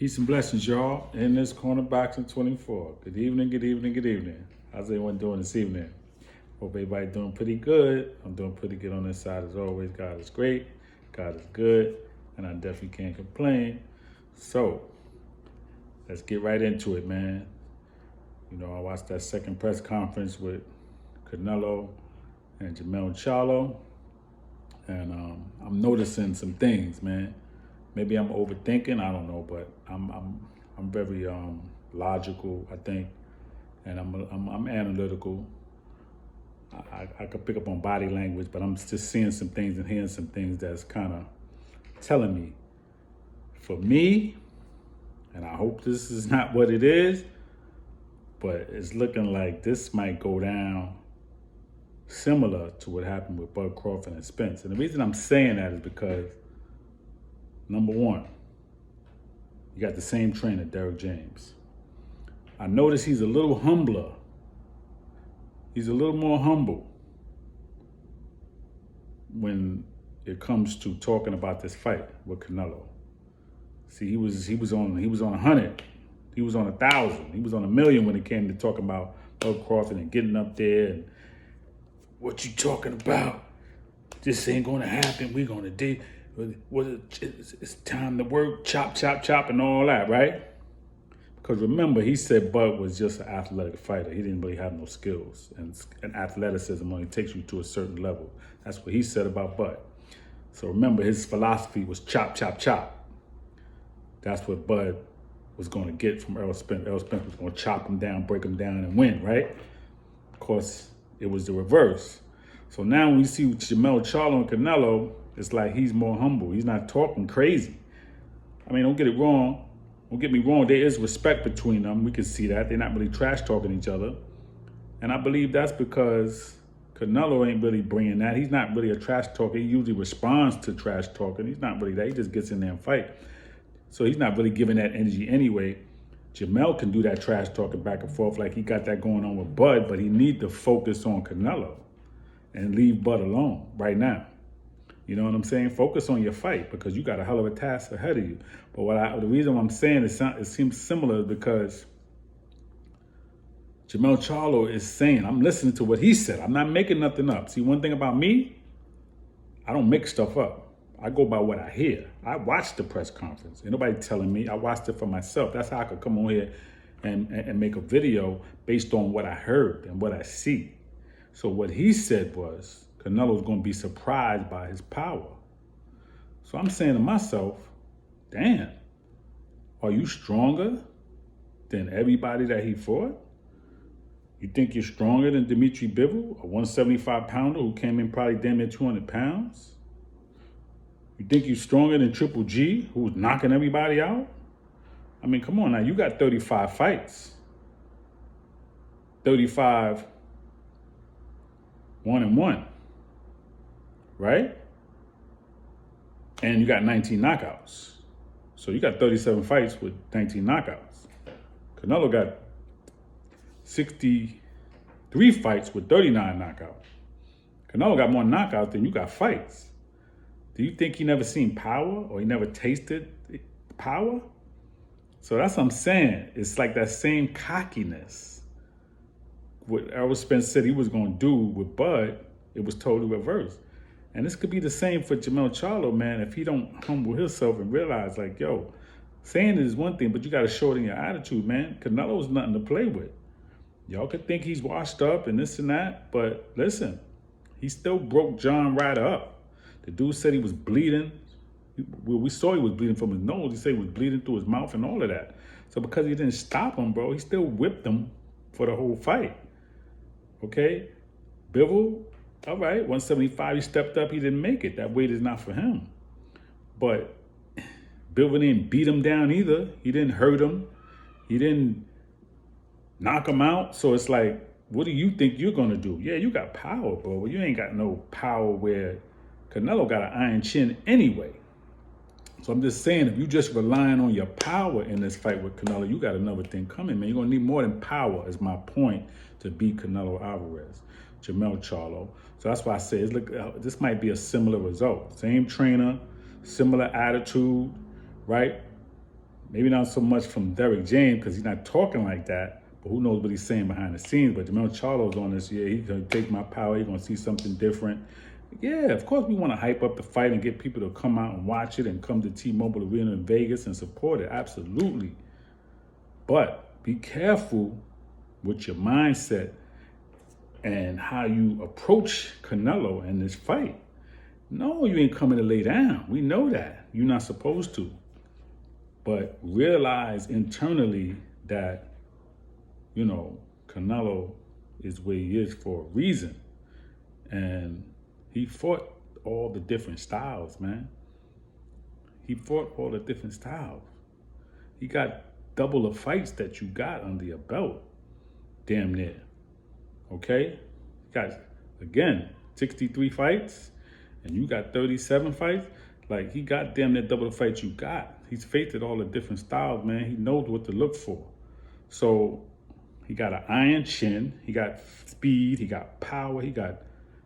Peace and blessings, y'all. In this corner boxing 24. Good evening, good evening, good evening. How's everyone doing this evening? Hope everybody doing pretty good. I'm doing pretty good on this side as always. God is great. God is good. And I definitely can't complain. So, let's get right into it, man. You know, I watched that second press conference with Canelo and Charlo. And I'm noticing some things, man. Maybe I'm overthinking, I don't know, but I'm very logical, I think, and I'm analytical. I could pick up on body language, but I'm just seeing some things and hearing some things that's kind of telling me, for me, and I hope this is not what it is, but it's looking like this might go down similar to what happened with Bud Crawford and Spence. And the reason I'm saying that is because, number one, you got the same trainer, Derek James. I notice he's a little humbler. He's a little more humble when it comes to talking about this fight with Canelo. See, he was on 100, he was on 1,000, he was on 1,000,000 when it came to talking about Bud Crawford and getting up there and what you talking about? This ain't gonna happen. We're gonna do. It's time to work, chop, chop, chop, and all that, right? Because remember, he said Bud was just an athletic fighter. He didn't really have no skills, and athleticism only takes you to a certain level. That's what he said about Bud. So remember, his philosophy was chop, chop, chop. That's what Bud was going to get from Errol Spence. Errol Spence was going to chop him down, break him down, and win, right? Of course, it was the reverse. So now when you see Charlo and Canelo, it's like he's more humble. He's not talking crazy. I mean, don't get it wrong. Don't get me wrong. There is respect between them. We can see that. They're not really trash talking each other. And I believe that's because Canelo ain't really bringing that. He's not really a trash talker. He usually responds to trash talking. He's not really that. He just gets in there and fight. So he's not really giving that energy anyway. Jamel can do that trash talking back and forth like he got that going on with Bud, but he need to focus on Canelo and leave Bud alone right now. You know what I'm saying? Focus on your fight because you got a hell of a task ahead of you. But the reason I'm saying it seems similar because Charlo is saying, I'm listening to what he said. I'm not making nothing up. See, one thing about me, I don't make stuff up. I go by what I hear. I watched the press conference. Ain't nobody telling me. I watched it for myself. That's how I could come on here and make a video based on what I heard and what I see. So what he said was, Canelo's going to be surprised by his power. So I'm saying to myself, damn, are you stronger than everybody that he fought? You think you're stronger than Dimitri Bivol, a 175-pounder who came in probably damn near 200 pounds? You think you're stronger than Triple G, who was knocking everybody out? I mean, come on now, you got 35 fights. 35 1-1, right? And you got 19 knockouts. So you got 37 fights with 19 knockouts. Canelo got 63 fights with 39 knockouts. Canelo got more knockouts than you got fights. Do you think he never seen power or he never tasted power? So that's what I'm saying. It's like that same cockiness. What Errol Spence said he was going to do with Bud, it was totally reversed. And this could be the same for Charlo, man, if he don't humble himself and realize, like, yo, saying it is one thing, but you got to show it in your attitude, man. Canelo's nothing to play with. Y'all could think he's washed up and this and that, but listen, he still broke John Ryder up. The dude said he was bleeding. We saw he was bleeding from his nose. He said he was bleeding through his mouth and all of that. So because he didn't stop him, bro, he still whipped him for the whole fight. Okay? Bivol, all right, 175, he stepped up. He didn't make it. That weight is not for him. But Bivol didn't beat him down either. He didn't hurt him. He didn't knock him out. So it's like, what do you think you're going to do? Yeah, you got power, bro. But you ain't got no power where Canelo got an iron chin anyway. So I'm just saying, if you just relying on your power in this fight with Canelo, you got another thing coming, man. You're going to need more than power, is my point, to beat Canelo Alvarez, Charlo. So that's why I say, look, this might be a similar result. Same trainer, similar attitude, right? Maybe not so much from Derek James because he's not talking like that, but who knows what he's saying behind the scenes. But Jamel Charlo's on this, yeah, he's going to take my power. He's going to see something different. Yeah, of course we want to hype up the fight and get people to come out and watch it and come to T-Mobile Arena in Vegas and support it. Absolutely. But be careful with your mindset and how you approach Canelo in this fight. No, you ain't coming to lay down. We know that. You're not supposed to. But realize internally that, Canelo is where he is for a reason. And he fought all the different styles, man. He fought all the different styles. He got double the fights that you got under your belt, damn near. Okay? You got, again, 63 fights, and you got 37 fights. Like, he got damn near double the fights you got. He's faced all the different styles, man. He knows what to look for. So he got an iron chin. He got speed. He got power. He probably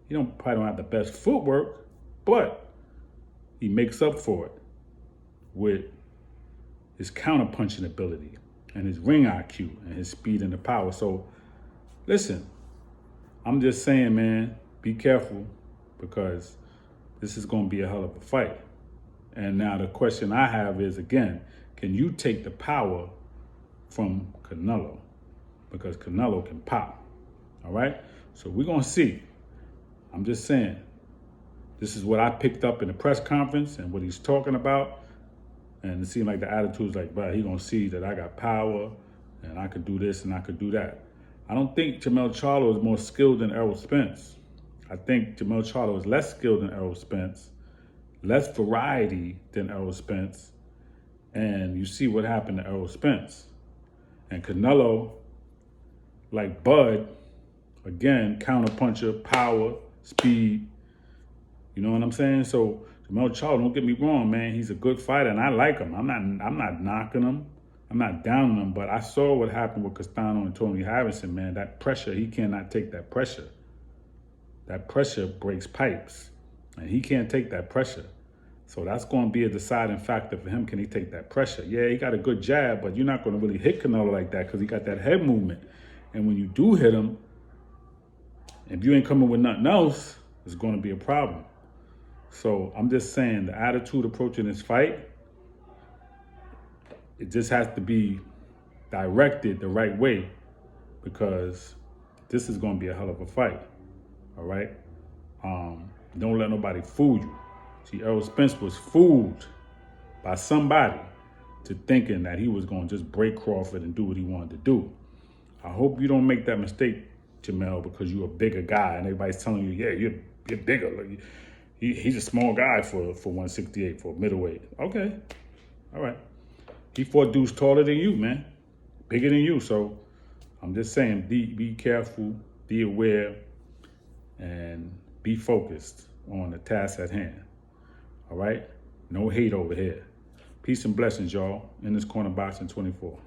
don't have the best footwork, but he makes up for it with his counter-punching ability and his ring IQ and his speed and the power. So listen, I'm just saying, man, be careful because this is going to be a hell of a fight. And now the question I have is, again, can you take the power from Canelo? Because Canelo can pop, all right? So we're going to see. I'm just saying, this is what I picked up in the press conference and what he's talking about. And it seemed like the attitude's like, bro, he going to see that I got power and I could do this and I could do that. I don't think Jamel Charlo is more skilled than Errol Spence. I think Jamel Charlo is less skilled than Errol Spence, less variety than Errol Spence. And you see what happened to Errol Spence. And Canelo, like Bud, again, counterpuncher, power, speed. You know what I'm saying? So Jamel Charlo, don't get me wrong, man. He's a good fighter, and I like him. I'm not knocking him. I'm not downing him. But I saw what happened with Castano and Tony Harrison, man. That pressure, he cannot take that pressure. That pressure breaks pipes, and he can't take that pressure. So that's going to be a deciding factor for him. Can he take that pressure? Yeah, he got a good jab, but you're not going to really hit Canelo like that because he got that head movement. And when you do hit him, if you ain't coming with nothing else, it's going to be a problem. So I'm just saying the attitude approaching this fight, it just has to be directed the right way because this is going to be a hell of a fight. All right? Don't let nobody fool you. See, Errol Spence was fooled by somebody to thinking that he was going to just break Crawford and do what he wanted to do. I hope you don't make that mistake, Jamel, because you're a bigger guy and everybody's telling you, yeah, you're bigger. Like, he's a small guy for 168, for middleweight. Okay, all right. He fought dudes taller than you, man, bigger than you. So I'm just saying, be careful, be aware, and be focused on the task at hand. All right? No hate over here. Peace and blessings, y'all. In this corner boxing 24.